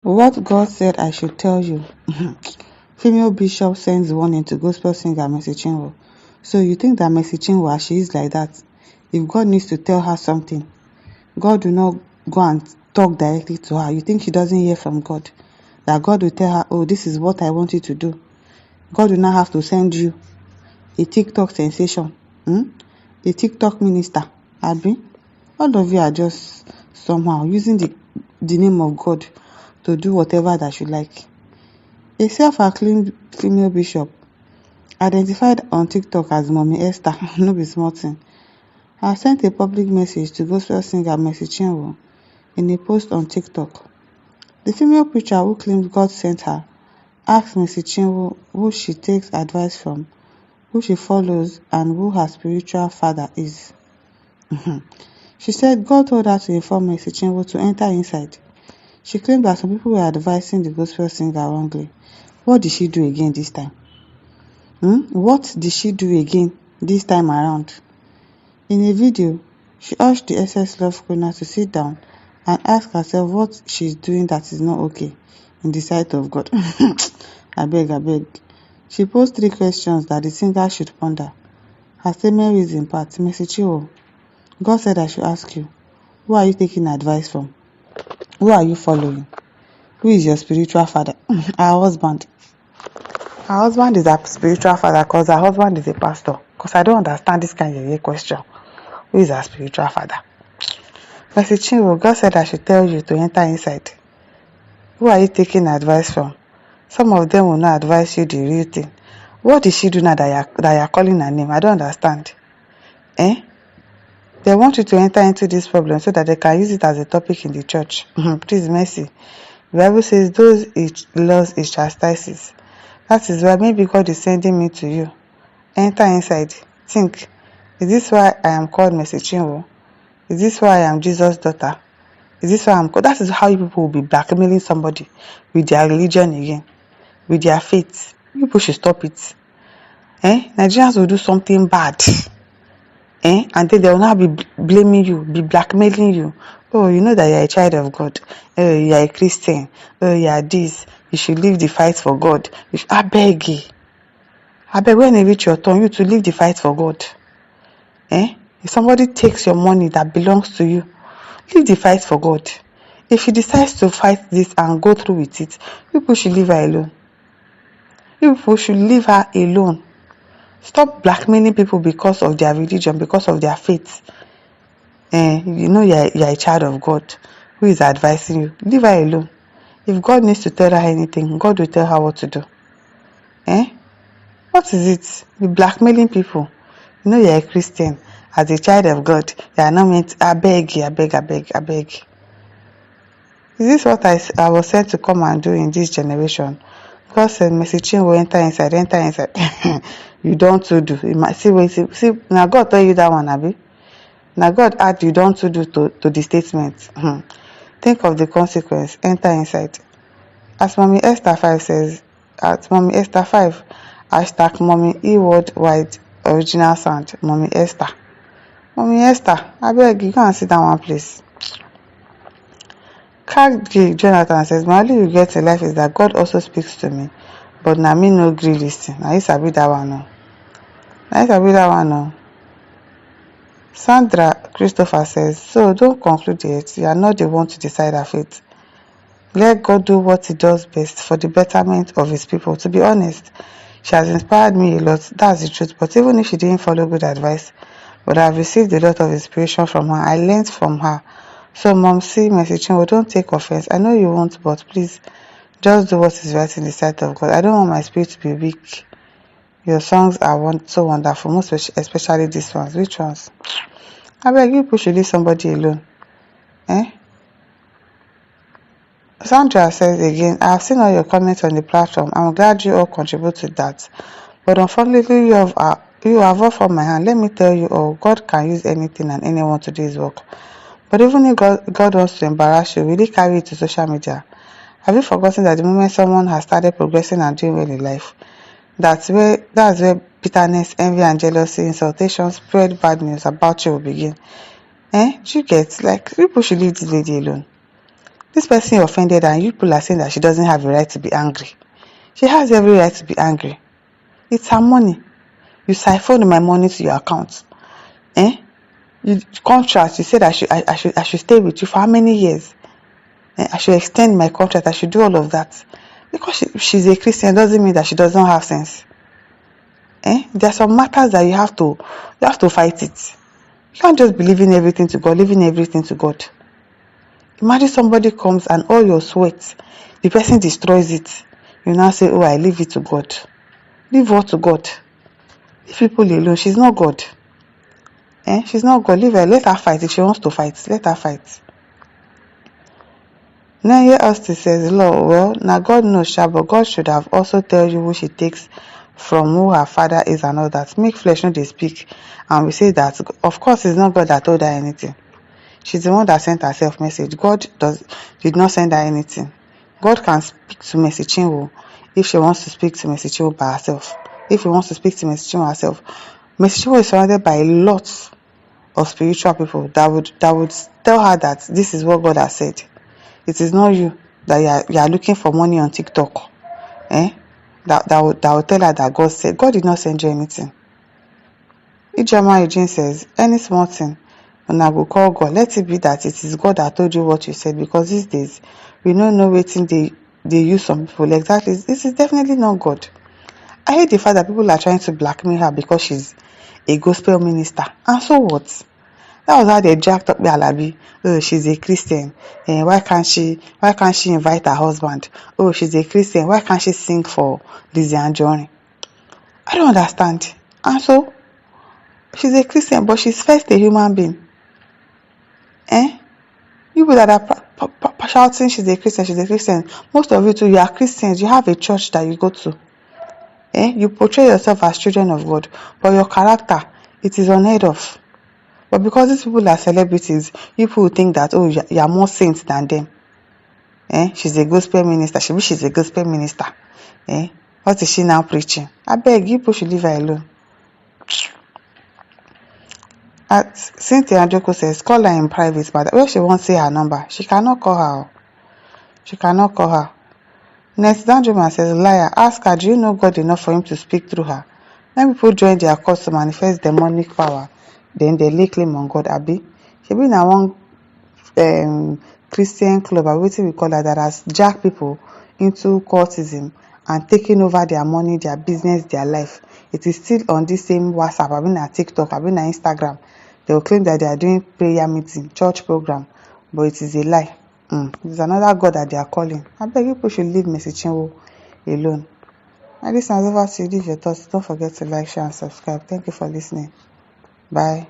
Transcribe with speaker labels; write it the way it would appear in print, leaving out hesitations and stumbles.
Speaker 1: What God said I should tell you. Female bishop sends warning to gospel singer Mercy Chinwo. So you think that Mercy Chinwo, as she is like that, if God needs to tell her something, God will not go and talk directly to her. You think she doesn't hear from God? That God will tell her, oh, this is what I want you to do. God will not have to send you a TikTok sensation, a TikTok minister. Abi, all of you are just somehow using the name of God to do whatever that you like. A self-acclaimed female bishop, identified on TikTok as Mommy Esther, no be small thing, has sent a public message to gospel singer Mercy Chinwo in a post on TikTok. The female preacher who claimed God sent her asked Mercy Chinwo who she takes advice from, who she follows, and who her spiritual father is. She said God told her to inform Mercy Chinwo to enter inside. She claimed that some people were advising the gospel singer wrongly. What did she do again this time? What did she do again this time around? In a video, she urged the SS Love Corner to sit down and ask herself what she's doing that is not okay in the sight of God. Abeg. She posed 3 questions that the singer should ponder. Her statement reads in part, Mercy Chinwo, God said I should ask you, who are you taking advice from? Who are you following? Who is your spiritual father? Her husband. Her husband is her spiritual father because her husband is a pastor. Because I don't understand this kind of question. Who is her spiritual father? Mercy Chinwo, God said I should tell you to enter inside. Who are you taking advice from? Some of them will not advise you the real thing. What did she do now that you're calling her name? I don't understand. They want you to enter into this problem so that they can use it as a topic in the church. Please, mercy. The Bible says those it loves it chastises. That is why maybe God is sending me to you. Enter inside. Think. Is this why I am called Mercy Chinwo? Is this why I am Jesus' daughter? Is this why I'm called? That is how you people will be blackmailing somebody with their religion again, with their faith. People should stop it. Nigerians will do something bad. And then they will not be blaming you, be blackmailing you. Oh, you know that you are a child of God. Oh, you are a Christian. Oh, you are this. You should leave the fight for God. I beg you. I beg when you reach your turn, you to leave the fight for God. If somebody takes your money that belongs to you, leave the fight for God. If she decides to fight this and go through with it, people should leave her alone. People should leave her alone. Stop blackmailing people because of their religion, because of their faith. You know you're a child of God who is advising you. Leave her alone. If God needs to tell her anything, God will tell her what to do. What is it? You're blackmailing people. You know you're a Christian. As a child of God, you are not meant. I beg. Is this what I was sent to come and do in this generation? God said, Mercy Chinwo, enter inside. You don't do. You might see, now God tell you that one, Abi. Now God add you don't do to the statement. Think of the consequence. Enter inside. As Mommy Esther 5 says, at Mommy Esther 5, hashtag Mommy E worldwide original sound. Mommy Esther, I beg you, go and sit down one place. Kagi Jonathan says, my only regret in life is that God also speaks to me, but na me no gree listen. Na you sabi that one no. Sandra Christopher says, so don't conclude yet. You are not the one to decide her fate. Let God do what he does best for the betterment of his people. To be honest, she has inspired me a lot. That's the truth. But even if she didn't follow good advice, but I've received a lot of inspiration from her. I learned from her. So Mom, see, Mercy Chinwo, don't take offense. I know you won't, but please, just do what is right in the sight of God. I don't want my spirit to be weak. Your songs are so wonderful, most especially these ones. Which ones? I beg you, people should leave somebody alone. Sandra says again, I have seen all your comments on the platform. I'm glad you all contribute to that. But unfortunately, you have all from my hand. Let me tell you all, God can use anything and anyone to do his work. But even if God wants to embarrass you, will he carry it to social media? Have you forgotten that the moment someone has started progressing and doing well in life, that's where bitterness, envy, and jealousy, insultation, spread bad news about you will begin? Do you get? Like, people should leave this lady alone. This person offended and you people are saying that she doesn't have a right to be angry. She has every right to be angry. It's her money. You siphoned my money to your account. You contract, you said I should stay with you for how many years? I should extend my contract, I should do all of that. Because she's a Christian doesn't mean that she doesn't have sense. There are some matters that you have to fight it. You can't just be leaving everything to God, leaving everything to God. Imagine somebody comes and all your sweat, the person destroys it. You now say, oh, I leave it to God. Leave what to God? Leave people alone. She's not God. She's not God. Leave her. Let her fight. If she wants to fight, let her fight. Now here Aunty says, Lord, well, now God knows, sha, but God should have also tell you who she takes from, who her father is and all that. Make flesh no dey speak. And we say that, of course, it's not God that told her anything. She's the one that sent herself message. God did not send her anything. God can speak to Mercy Chinwo if she wants to speak to Mercy Chinwo by herself. If he wants to speak to Mercy Chinwo herself. Mercy Chinwo is surrounded by a lot of spiritual people that would tell her that this is what God has said. It is not you that you are looking for money on TikTok. That will tell her that God said. God did not send you anything. Ijoma Eugene says, any small thing, when I go call God, let it be that it is God that told you what you said, because these days we don't know waiting they use some people. Exactly, this is definitely not God. I hate the fact that people are trying to blackmail her because she's a gospel minister. And so what? That was how they jacked up the Alabi. Oh, she's a Christian. Why can't she invite her husband? Oh, she's a Christian. Why can't she sing for Lizzie and Johnny? I don't understand. And so, she's a Christian, but she's first a human being. You that are shouting she's a Christian. Most of you too, you are Christians. You have a church that you go to. You portray yourself as children of God, but your character, it is unheard of. But because these people are celebrities, people think that, oh, you are more saints than them. She's a gospel minister. She's a gospel minister. What is she now preaching? I beg, you people should leave her alone. Cynthia Androko says, call her in private, but when she won't say her number, she cannot call her. Next, Danjuma says, liar, ask her, do you know God enough for him to speak through her? When people join their cause to manifest demonic power, then they lay claim on God, abi. She be na one Christian club, or wetin we call her, that has jacked people into cultism and taking over their money, their business, their life. It is still on this same WhatsApp, abi na TikTok, abi na Instagram. They will claim that they are doing prayer meeting, church program, but it is a lie. There's another God that they are calling. I beg people should leave Mercy Chinwo alone. And this is over to you. Leave your thoughts. Don't forget to like, share, and subscribe. Thank you for listening. Bye.